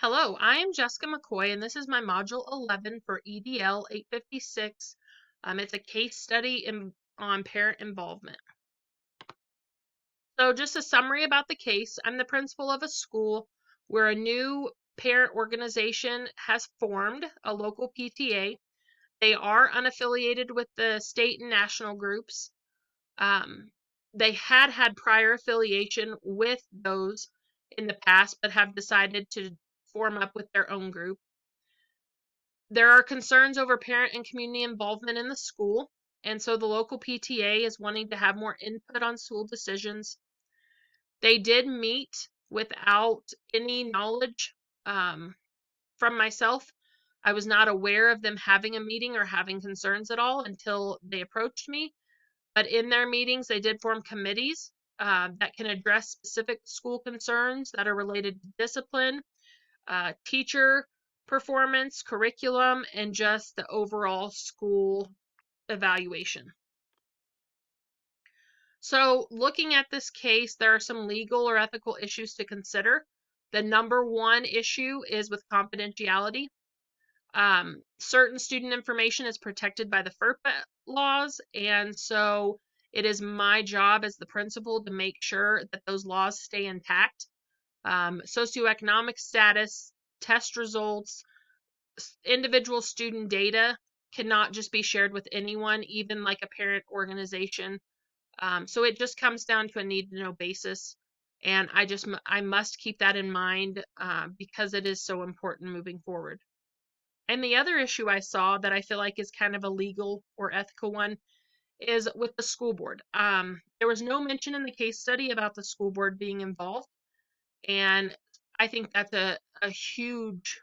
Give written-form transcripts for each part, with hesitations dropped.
Hello, I am Jessica McCoy, and this is my Module 11 for EDL 856. It's a case study on parent involvement. So just a summary about the case. I'm the principal of a school where a new parent organization has formed, a local PTA. They are unaffiliated with the state and national groups. They had prior affiliation with those in the past, but have decided to form up with their own group. There are concerns over parent and community involvement in the school, and so the local PTA is wanting to have more input on school decisions. They did meet without any knowledge from myself. I was not aware of them having a meeting or having concerns at all until they approached me. But in their meetings, they did form committees that can address specific school concerns that are related to discipline, teacher performance, curriculum, and just the overall school evaluation. So looking at this case, there are some legal or ethical issues to consider. The number one issue is with confidentiality. Certain student information is protected by the FERPA laws, and so it is my job as the principal to make sure that those laws stay intact. Socioeconomic status, test results, individual student data cannot just be shared with anyone, even like a parent organization. So it just comes down to a need to know basis. And I must keep that in mind because it is so important moving forward. And the other issue I saw that I feel like is kind of a legal or ethical one is with the school board. There was no mention in the case study about the school board being involved. And I think that's a huge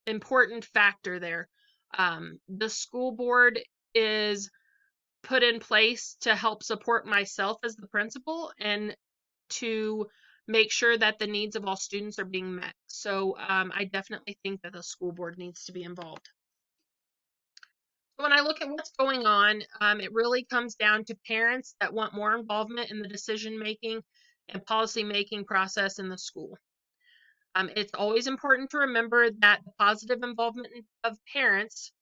important factor there. The school board is put in place to help support myself as the principal and to make sure that the needs of all students are being met. So I definitely think that the school board needs to be involved. When I look at what's going on, it really comes down to parents that want more involvement in the decision making and policy making process in the school. It's always important to remember that the positive involvement of parents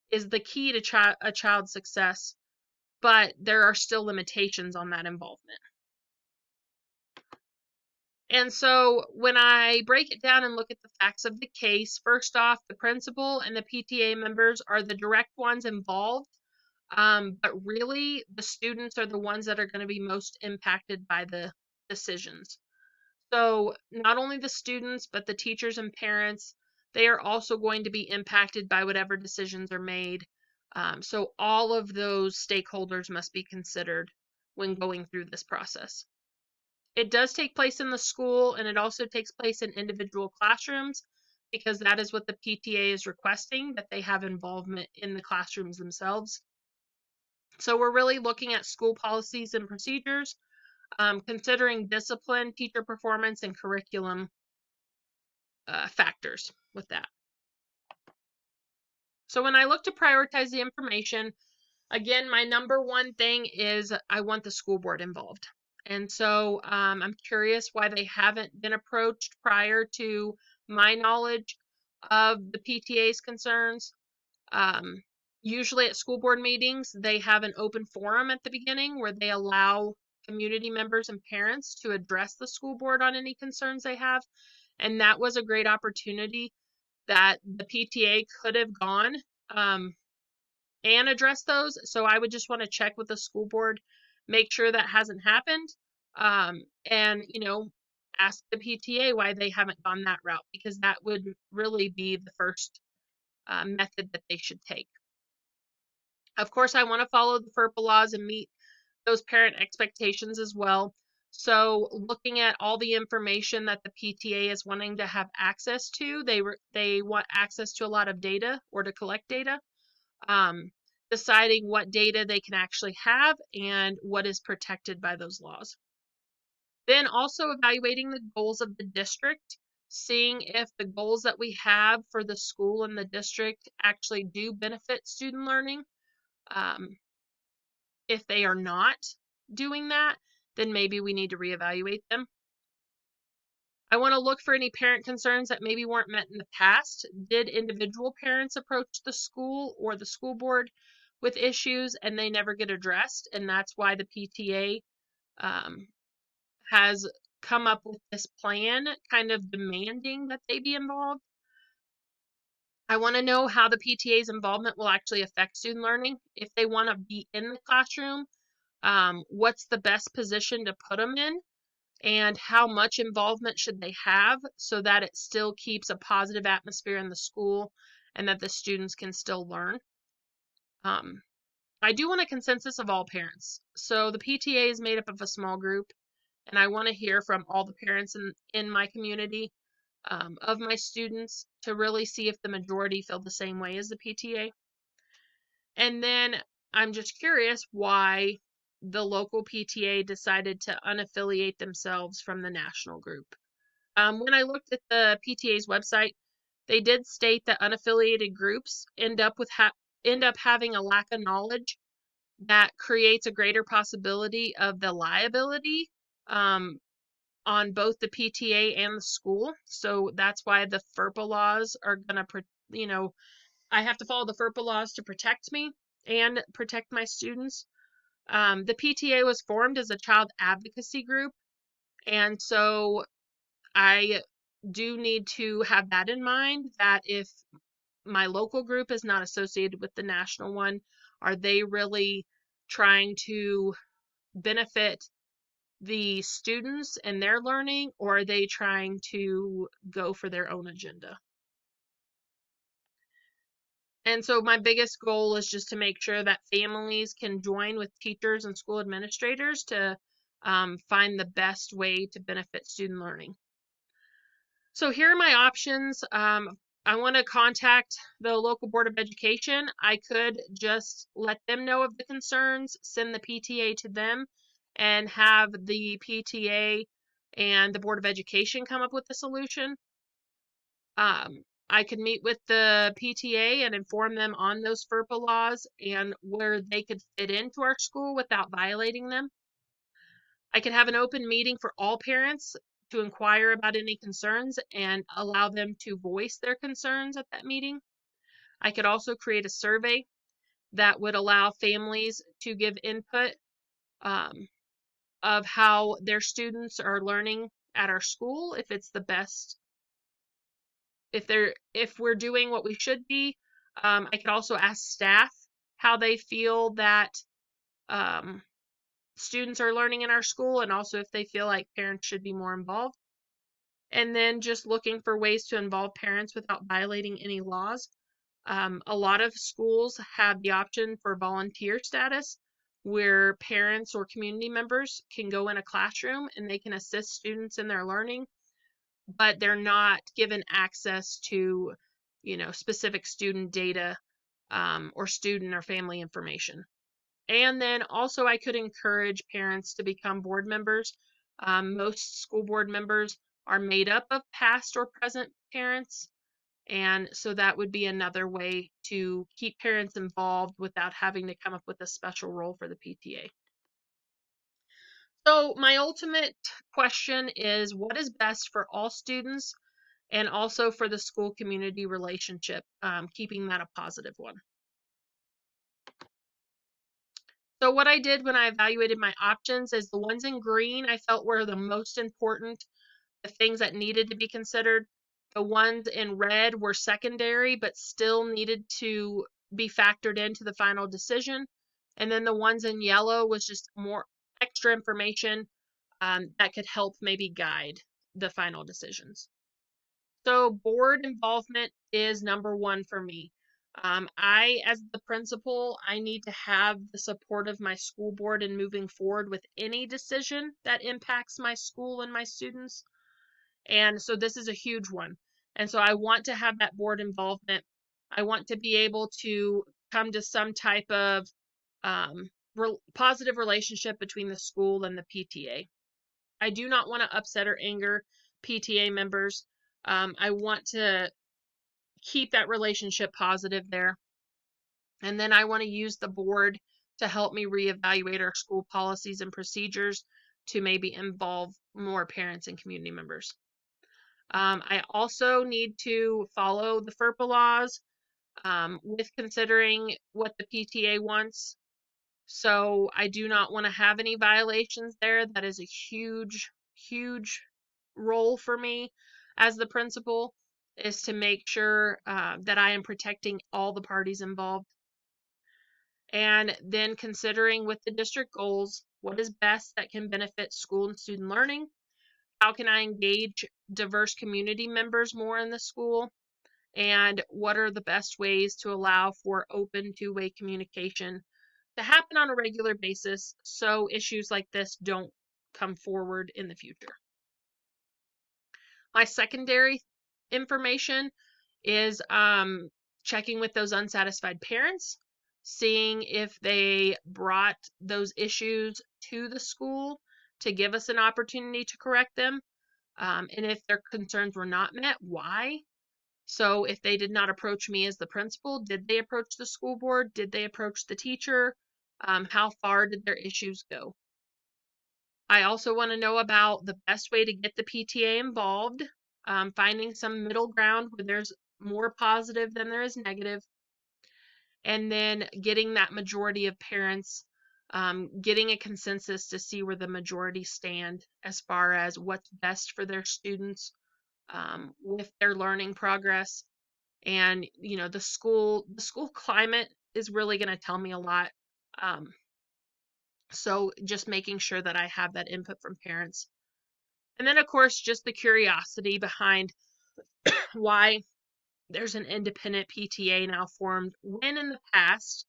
is the key to a child's success, but there are still limitations on that involvement. And so when I break it down and look at the facts of the case, first off, the principal and the PTA members are the direct ones involved, but really the students are the ones that are going to be most impacted by the decisions. So not only the students, but the teachers and parents, they are also going to be impacted by whatever decisions are made. So all of those stakeholders must be considered when going through this process. It does take place in the school, and it also takes place in individual classrooms because that is what the PTA is requesting, that they have involvement in the classrooms themselves. So we're really looking at school policies and procedures, considering discipline, teacher performance, and curriculum factors with that. So when I look to prioritize the information, again, my number one thing is I want the school board involved. And so I'm curious why they haven't been approached prior to my knowledge of the PTA's concerns. Usually at school board meetings, they have an open forum at the beginning where they allow community members and parents to address the school board on any concerns they have. And that was a great opportunity that the PTA could have gone and addressed those. So I would just want to check with the school board, make sure that hasn't happened, and ask the PTA why they haven't gone that route, because that would really be the first method that they should take. Of course, I want to follow the FERPA laws and meet those parent expectations as well. So looking at all the information that the PTA is wanting to have access to, they want access to a lot of data or to collect data, deciding what data they can actually have and what is protected by those laws. Then also evaluating the goals of the district, seeing if the goals that we have for the school and the district actually do benefit student learning. If they are not doing that, then maybe we need to reevaluate them. I want to look for any parent concerns that maybe weren't met in the past. Did individual parents approach the school or the school board with issues and they never get addressed? And that's why the PTA has come up with this plan, kind of demanding that they be involved. I want to know how the PTA's involvement will actually affect student learning. If they want to be in the classroom, what's the best position to put them in, and how much involvement should they have so that it still keeps a positive atmosphere in the school and that the students can still learn. I do want a consensus of all parents. So the PTA is made up of a small group, and I want to hear from all the parents in my community of my students to really see if the majority feel the same way as the PTA. And then I'm just curious why the local PTA decided to unaffiliate themselves from the national group. When I looked at the PTA's website, they did state that unaffiliated groups end up having a lack of knowledge that creates a greater possibility of the liability on both the PTA and the school. So that's why the FERPA laws are going to, I have to follow the FERPA laws to protect me and protect my students. The PTA was formed as a child advocacy group, and so I do need to have that in mind, that if my local group is not associated with the national one, are they really trying to benefit the students and their learning, or are they trying to go for their own agenda? And so my biggest goal is just to make sure that families can join with teachers and school administrators to find the best way to benefit student learning. So here are my options. I want to contact the local Board of Education. I could just let them know of the concerns, send the PTA to them, and have the PTA and the Board of Education come up with a solution. I could meet with the PTA and inform them on those FERPA laws and where they could fit into our school without violating them. I could have an open meeting for all parents to inquire about any concerns and allow them to voice their concerns at that meeting. I could also create a survey that would allow families to give input of how their students are learning at our school, if it's the best, if we're doing what we should be. I could also ask staff how they feel that students are learning in our school, and also if they feel like parents should be more involved. And then just looking for ways to involve parents without violating any laws. A lot of schools have the option for volunteer status, where parents or community members can go in a classroom and they can assist students in their learning, but they're not given access to, specific student data or student or family information. And then also I could encourage parents to become board members. Most school board members are made up of past or present parents. And so that would be another way to keep parents involved without having to come up with a special role for the PTA. So my ultimate question is, what is best for all students and also for the school community relationship, keeping that a positive one? So what I did when I evaluated my options is the ones in green I felt were the most important, the things that needed to be considered. The ones in red were secondary, but still needed to be factored into the final decision. And then the ones in yellow was just more extra information that could help maybe guide the final decisions. So board involvement is number one for me. As the principal, I need to have the support of my school board in moving forward with any decision that impacts my school and my students. And so this is a huge one. And so I want to have that board involvement. I want to be able to come to some type of positive relationship between the school and the PTA. I do not want to upset or anger PTA members. I want to keep that relationship positive there. And then I want to use the board to help me reevaluate our school policies and procedures to maybe involve more parents and community members. I also need to follow the FERPA laws with considering what the PTA wants. So I do not want to have any violations there. That is a huge, huge role for me as the principal, is to make sure that I am protecting all the parties involved. And then considering with the district goals, what is best that can benefit school and student learning? How can I engage diverse community members more in the school? And what are the best ways to allow for open two-way communication to happen on a regular basis so issues like this don't come forward in the future? My secondary information is checking with those unsatisfied parents, seeing if they brought those issues to the school to give us an opportunity to correct them. And if their concerns were not met, why? So if they did not approach me as the principal, did they approach the school board? Did they approach the teacher? How far did their issues go? I also want to know about the best way to get the PTA involved, finding some middle ground where there's more positive than there is negative, and then getting that majority of parents, getting a consensus to see where the majority stand as far as what's best for their students with their learning progress. And the school climate is really going to tell me a lot. So just making sure that I have that input from parents. And then, of course, just the curiosity behind why there's an independent PTA now formed, when in the past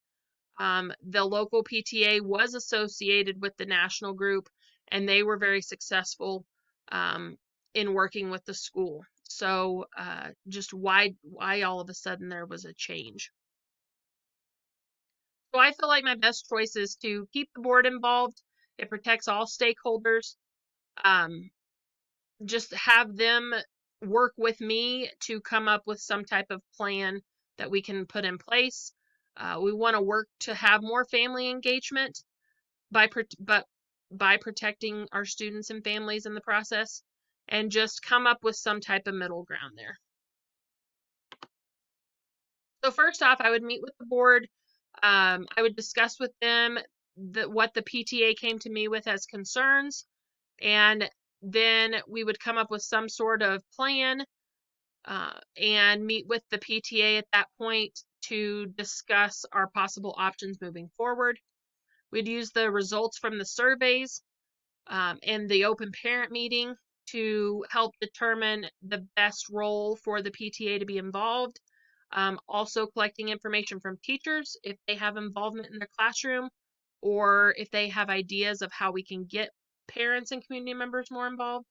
the local PTA was associated with the national group and they were very successful in working with the school. So just why all of a sudden there was a change. So I feel like my best choice is to keep the board involved. It protects all stakeholders. Just have them work with me to come up with some type of plan that we can put in place. We want to work to have more family engagement by protecting our students and families in the process, and just come up with some type of middle ground there. So first off, I would meet with the board. I would discuss with them what the PTA came to me with as concerns, and then we would come up with some sort of plan and meet with the PTA at that point to discuss our possible options moving forward. We'd use the results from the surveys and the open parent meeting to help determine the best role for the PTA to be involved. Also collecting information from teachers if they have involvement in their classroom, or if they have ideas of how we can get parents and community members more involved.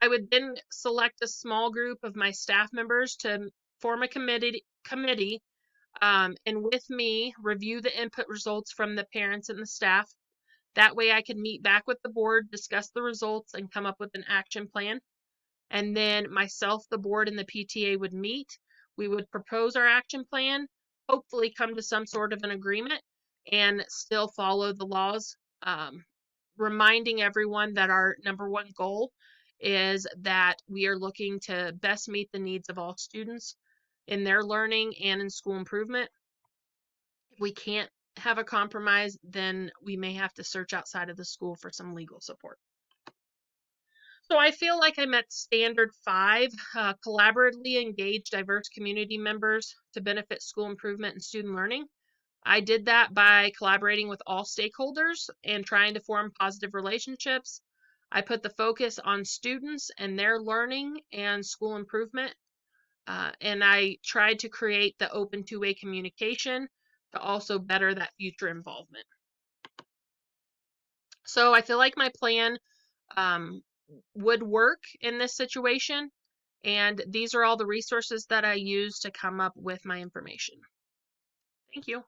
I would then select a small group of my staff members to form a committee and with me review the input results from the parents and the staff. That way I could meet back with the board, discuss the results, and come up with an action plan. And then myself, the board, and the PTA would meet. We would propose our action plan, hopefully come to some sort of an agreement, and still follow the laws. Reminding everyone that our number one goal is that we are looking to best meet the needs of all students in their learning and in school improvement. If we can't have a compromise, then we may have to search outside of the school for some legal support. So I feel like I met standard 5, collaboratively engage diverse community members to benefit school improvement and student learning. I did that by collaborating with all stakeholders and trying to form positive relationships. I put the focus on students and their learning and school improvement. And I tried to create the open two-way communication to also better that future involvement. So I feel like my plan would work in this situation. And these are all the resources that I use to come up with my information. Thank you.